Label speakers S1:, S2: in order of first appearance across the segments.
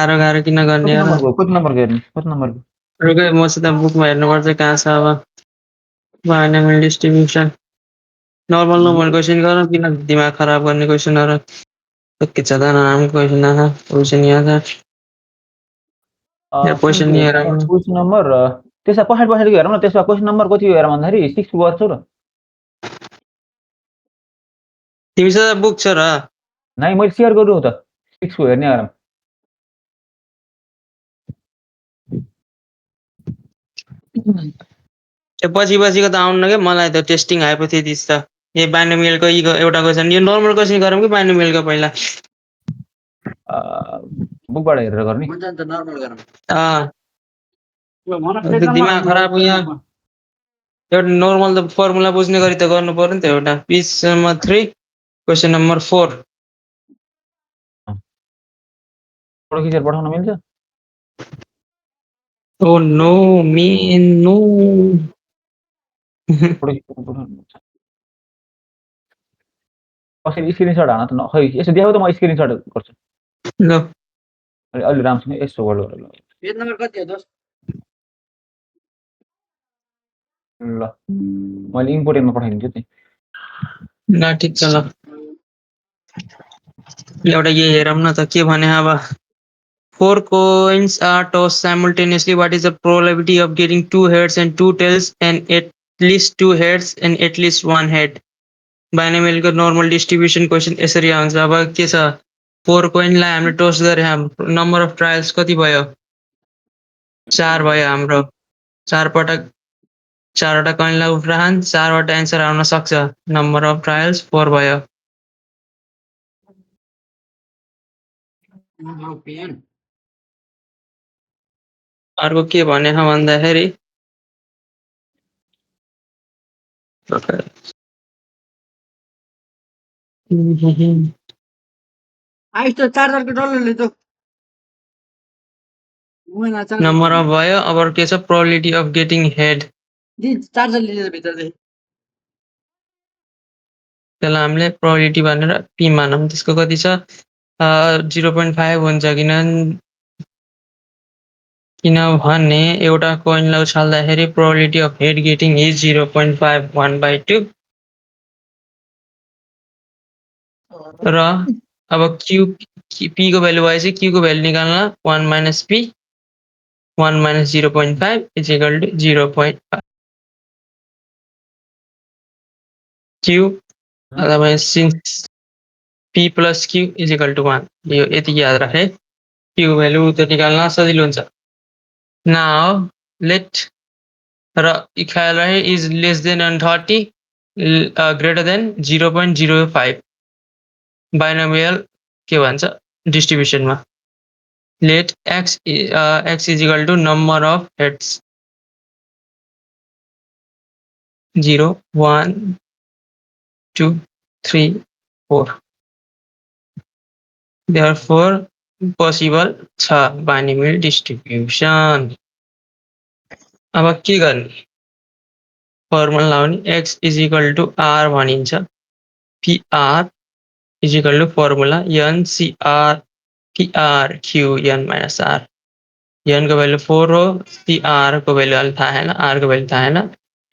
S1: गाह्रो गाह्रो किन गर्ने यार?
S2: कति नम्बरको हेर्नु? कति नम्बरको?
S1: रुकै मसित बुकमा हेर्नुपर्छ कहाँ छ अब। Binomial distribution. नर्मल क्वेसन गरौँ किन दिमाग खराब गर्ने क्वेसनहरु। के छ त नराम्रो क्वेसन आछ। क्वेसन यहाँ छ। या क्वेसन नि हेरौँ।
S2: क्वेसन नम्बर त्यसमा पछाडिको हेरौँ न। त्यसमा क्वेसन नम्बर कति हो हेरौँ भन्दाखेरि 6 को गर्छु र।
S1: तिमीसँग बुक छ र?
S2: नाइ मैले शेयर गर्नु त 6 को हेर्ने गरौँ।
S1: पछि त आउनु के मलाई त टेस्टिङ हाइपोथेसिस त। यो बाइनोमियलको एउटा क्वेसन यो नर्मल क्वेसन गरौँ कि बाइनोमियलको पहिला?
S2: बुकबाट हेरेर गर्ने।
S3: हुन्छ नि त नर्मल गरौँ।
S1: दिमाग खराब यहाँ। एउटा नर्मल त फर्मुला बुझ्ने गरी त गर्नु पर्यो नि त एउटा। Page number 3 question number 4।
S2: Photo खिचेर पठाउन मिल्छ?
S1: Oh no man no.
S2: Photo खिचेर पठाउन मिल्छ। कसैले स्क्रिनशट हान त न खै यसो देखाउ त म स्क्रिनशट गर्छु।
S1: ल
S2: अलि राम्रोसँग यसो गर्नु ल।
S3: पेज नम्बर कति हो दोस्त?
S2: ल मैले इम्पोर्टेन्टमा पठाइदिन्छु नि।
S1: ल ठिक छ ल। एउटा यो हेरौँ न त के भने अब। 4 coins are tossed simultaneously. What is the probability of getting 2 heads and 2 tails and at least 2 heads and at least 1 head? Binomial को नर्मल डिस्ट्रिब्युसन क्वेसन यसरी आउँछ। अब के छ 4 कोइनलाई हामीले टस गरे नम्बर अफ ट्रायल्स कति भयो? 4 भयो हाम्रो। 4 पटक 4 वटा कोइनलाई उठाउन 4 वटा आन्सर आउन सक्छ। नम्बर अफ ट्रायल्स 4 भयो। अर्को के भने भन्दाखेरि
S3: आइस त चार्जरको डल्लो त
S1: नम्बर अफ भयो। अब के छ probability of getting head.
S3: Charger लिएर भित्रदेखि
S1: त्यसलाई हामीले प्रोबेबिलिटी भनेर पी मानौँ। त्यसको कति छ 0.5 हुन्छ किनभने एउटा कोइनलाई उछाल्दाखेरि probability of head getting is 0.5 1/2 र अब क्यू पी को भ्यालु भएपछि क्यू को भ्यालु निकाल्न 1 minus P 1 minus 0.5 is equal to 0.5 Q अथवा since P plus Q is equal to 1 यो यति याद राखे। क्यू भ्यालु त निकाल्न सजिलो हुन्छ। नाउ लेट र ख्याल रहे is less than 30 greater than 0.05 binomial के भन्छ डिस्ट्रिब्युसनमा। Let x is equal to number of heads 0 1 2 3 4 therefore possible छ बाइनोमियल डिस्ट्रिब्युसन। अब के गर्ने फर्मुला लाउने x is equal to r भनिन्छ। pr is equal to formula ncr pr q n minus r। n को भ्यालु 4 हो। pr को value अहिले थाहा छैन r को भ्यालु थाहा छैन।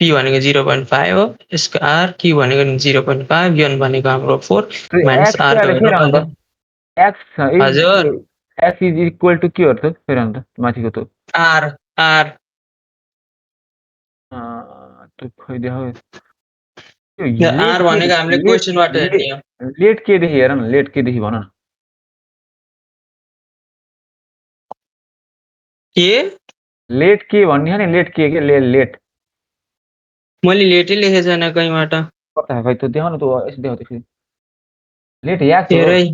S1: p भनेको 0.5 हो। यसको r q भनेको 0.5 n भनेको हाम्रो 4 माइनस r को भ्यालु
S2: x
S1: हजुर
S2: x इज इक्वल टु के हो त फेरि अन्त माथिको त
S1: r r
S2: त खै देखाउ
S1: r भनेको हामीले क्वेशनबाट हेर्ने हो।
S2: लेट के देखि हेर न लेट के देखि भन न।
S1: के
S2: लेट के भन्ने नि लेट के लेट
S1: मैले लेटै लेखेको छैन कहीँबाट।
S2: कता खै त देखाउन त यसो देखाउ त लेट x हो।
S1: हेरै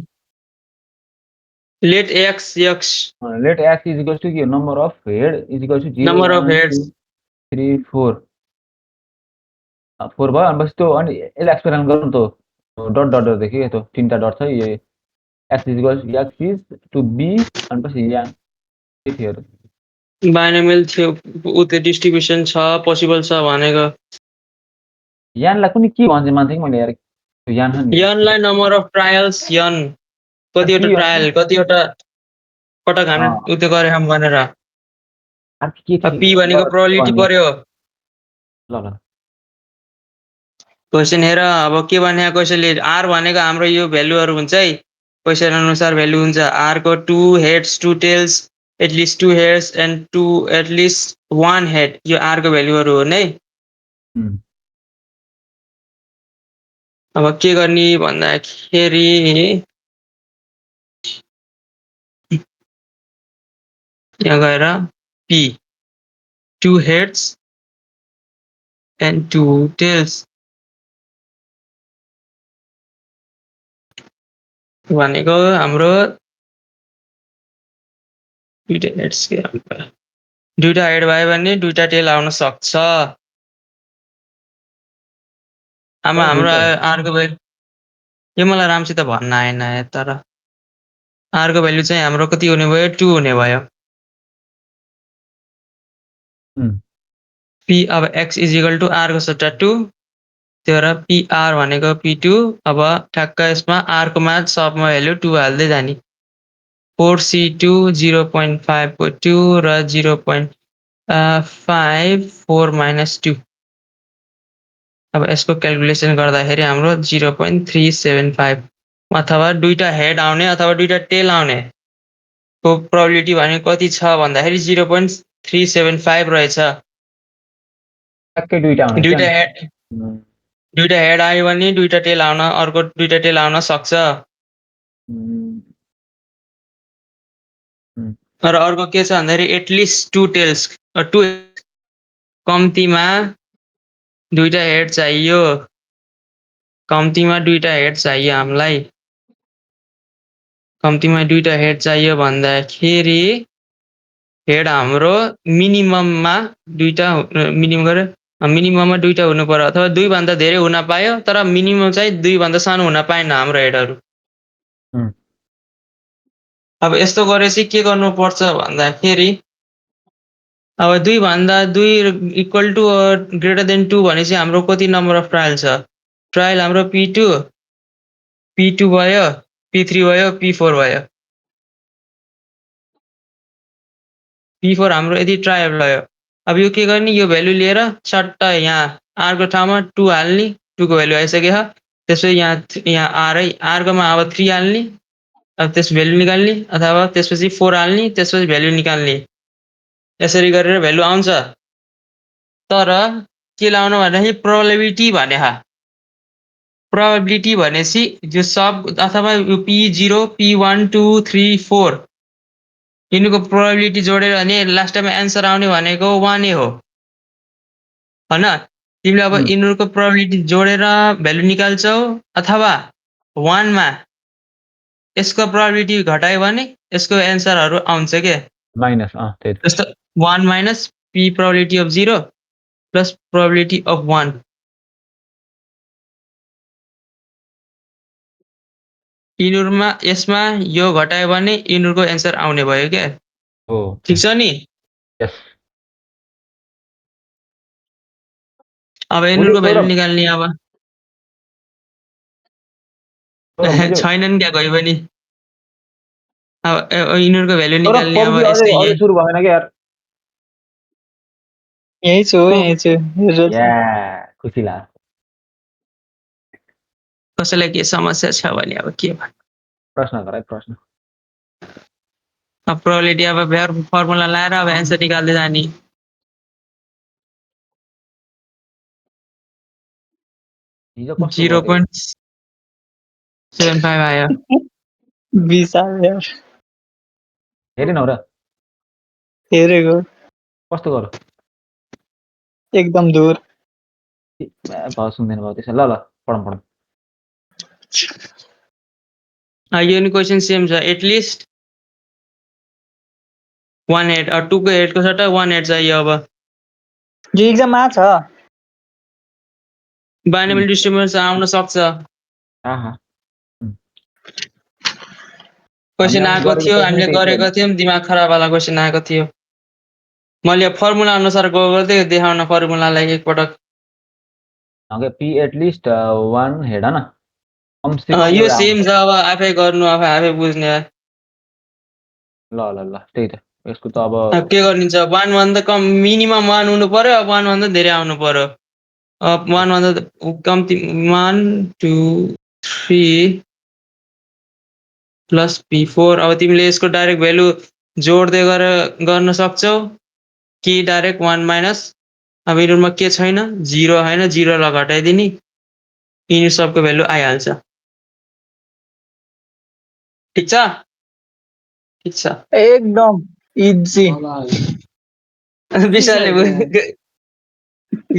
S1: let x
S2: let x is equal to के number of head is equal to 0
S1: number of
S2: 1
S1: heads
S2: 2 3 4 4 भयो अनि बस त्यो अनि यसलाई एक्सपेरिमेन्ट गरौँ त डट डट देखि त्यो तीनटा डट छ यो x is equal x is to b अनि पछि यहाँ के थियो त
S1: बाइनोमियल थियो उ त्यो डिस्ट्रिब्युसन छ पोसिबल छ भनेको।
S2: यानलाई कुनै के भन्छ मान्छे मैले यार यान छ नि
S1: n लाई नम्बर अफ ट्रायल्स n कतिवटा ट्रायल कतिवटा पटक हामीले उत्यो गरे हम भनेर
S2: के
S1: पी भनेको प्रोबेबिलिटी पर्यो
S2: ल ल
S1: क्वेशन हेर अब के भने क्वेशनले आर भनेको हाम्रो यो भ्यालुहरु हुन्छ है क्वेशन अनुसार भ्यालु हुन्छ आर को 2 heads 2 tails at least 2 heads and 2 at least 1 head यो आर को भ्यालुहरु हो नै अब के गर्ने भन्दाखेरि यहाँ गएर p 2 heads and 2 tails भनेको हाम्रो दुईटा हेड्स के दुईटा हेड भयो भने दुईटा टेल आउन सक्छ आमा हाम्रो आर को भ्यालु यो मलाई राम्रोसित भन्न आएन तर आर को भ्यालु चाहिँ हाम्रो कति हुने भयो 2 हुने भयो p अब x = r को सट्टा 2 त्यही भएर pr भनेको p2 अब ठ्याक्क यसमा r को मान सबमा भ्यालु 2 हाल्दै जानी 4c2 0.5 को 2 र 0.54 - 2 अब यसको क्याल्कुलेसन गर्दाखेरि हाम्रो 0.375 अथवा दुईटा हेड आउने अथवा दुईटा टेल आउने को प्रोबेबिलिटी भनेको कति छ भन्दाखेरि 0.375 रहेछ
S2: टक्कै दुईटा आउने
S1: दुईटा हेड आयो भने दुईटा टेल आउन अर्को दुईटा टेल आउन सक्छ र अर्को के छ भन्दाखेरि एटलिस्ट 2 टेल्स 2 कम्तीमा दुईटा हेड चाहियो कम्तीमा दुईटा हेड चाहियो हामीलाई कम्तीमा दुईटा हेड चाहियो भन्दाखेरि हेड हाम्रो मिनिमममा दुईटा मिनिमममा दुईटा हुनु पर्यो अथवा दुई भन्दा धेरै हुन पायो तर मिनिमम चाहिँ दुई भन्दा सानो हुन पाएन हाम्रो हेडहरु अब यस्तो गरेपछि के गर्नुपर्छ भन्दाखेरि अब 2 भन्दा 2 इक्वल टु ग्रेटर देन 2 भनेपछि हाम्रो कति नम्बर अफ ट्रायल छ ट्रायल हाम्रो p2 भयो p3 भयो p4 भयो p4 हाम्रो यदि ट्रायल भयो अब यो के गर्ने यो भ्यालु लिएर सट्ट यहाँ r को ठाउँमा 2 हाल्ने 2 को भ्यालु आइसक्यो त्यसपछि यहाँ r है r को मा अब 3 हाल्ने अब त्यस भ्यालु निकाल्ने अथवा त्यसपछि 4 हाल्ने त्यसपछि भ्यालु निकाल्ने यसरी गरेर भ्यालु आउँछ तर के लाउनु भन्दाखेरि प्रोबेबिलिटी भनेसी यो सब अथवा यो p0 p1 2 3 4 यिनको प्रोबेबिलिटी जोडेर भने लास्ट टाइम आन्सर आउने भनेको 1 हो हैन तिमीले अब यिनको प्रोबेबिलिटी जोडेर भ्यालु निकाल्छौ अथवा 1 मा यसको प्रोबेबिलिटी घटायो भने यसको आन्सरहरु आउँछ के
S2: माइनस त्यही
S1: जस्तो 1 minus p probability of 0 plus probability of 1 यिनुरमा यसमा यो घटायो भने यिनुको आन्सर आउने भयो के
S2: हो
S1: ठीक छ नि
S2: यस
S1: अब यिनुको भ्यालु निकाल्ने अब छैनन् क्या गयो पनि अब यिनुको भ्यालु निकाल्ने अब यस्तै
S2: अझै सुरु भएन के यार
S1: यही छु
S2: या खुसी लाग्यो
S1: कसैलाई के समस्या छ भने अब के भन्नु
S2: प्रश्न गर प्रश्न
S1: अब प्रोबेबिलिटी अब फर्मुला लाएर अब आन्सर निकाल्दै जाने
S2: हिजो कस्तो
S1: 0.75 आयो 20 आयो
S2: हेरेनौ र
S1: हेरेको
S2: कस्तो गर
S1: एकदम दूर
S2: भाउ सुन्दैन भाउ त्यसो ल पढौँ
S1: यो नि क्वेशन सेम छ एटलिस्ट 1 हेड 2 को हेड को सट्टा 1 हेड चाहियो अब
S4: यो एक्जाममा छ
S1: बाइनोमियल डिस्ट्रिब्युसन आउन सक्छ क्वेशन आएको थियो हामीले गरेको थियौं दिमाग खराब वाला क्वेशन आएको थियो मैले फर्मुला अनुसार गर्दै देखाउन फर्मुलालाई एकपटक
S2: ओके p एटलिस्ट 1 हेड हैन
S1: यो सेम छ अब आफै गर्नु आफै बुझ्ने
S2: ल ल ल त्यही त यसको त अब
S1: अब के गरिन्छ 1 भन्दा कम मिनिमम 1 हुनु पर्यो अब 1 भन्दा धेरै आउनु पर्यो अब 1 भन्दा कम्ती 1 2 3 प्लस p4 अब तिमीले यसको डाइरेक्ट भ्यालु जोड्दै गर्न सक्छौ कि डाइरेक्ट 1 माइनस अब यिनीहरूमा के छैन 0 हैन 0 लाई घटाइदिने यिनीहरू सबको भ्यालु आइहाल्छ ठीक छ
S4: एकदम इजी
S1: विशालले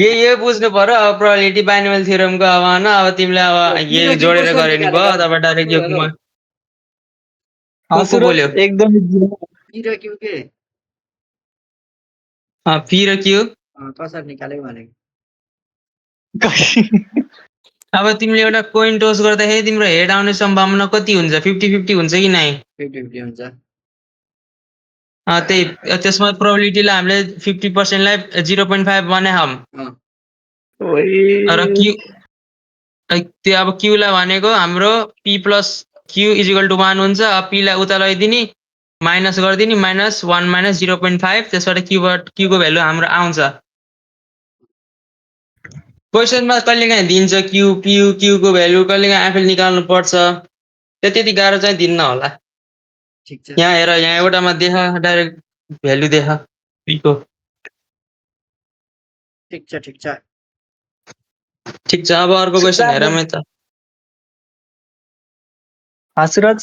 S1: यो बुझ्नु पर्यो अब प्रोबेबिलिटी बाइनोमियल थ्योरमको अब हैन अब तिमीले अब यो जोडेर गरे नि भयो तब डाइरेक्ट यो को बोल्यो
S4: एकदम इजी
S3: पी र क्यू के
S1: पी र क्यू
S3: कसरी निकालेको भनेको
S1: अब तिमीले एउटा कोइन टोस गर्दाखेरि तिम्रो हेड आउने सम्भावना कति हुन्छ 50-50 हुन्छ कि नाइ
S3: 50-50 हुन्छ
S1: त्यही त्यसमा प्रोबेबिलिटीलाई हामीले 50% लाई 0.5 बनायौं र क्यू त्यो अब क्यू लाई भनेको हाम्रो p plus Q is equal to 1 हुन्छ अब p लाई उता लैदिने माइनस गरिदिने माइनस 1 माइनस 0.5 त्यसबाट क्यू को भ्यालु हाम्रो आउँछ क्वेशनमा कहिलेकाहीँ दिन्छ क्यू क्यू क्यू को भ्यालु कहिलेकाहीँ आफैले निकाल्नु पर्छ त्यति गाह्रो चाहिँ दिन्न होला
S3: ठिक छ
S1: यहाँ हेर यहाँ एउटामा देख डाइरेक्ट भ्यालु देख p को
S3: ठिक छ
S1: ठीक छ अब अर्को क्वेशन हेरौँ है त
S4: सुरज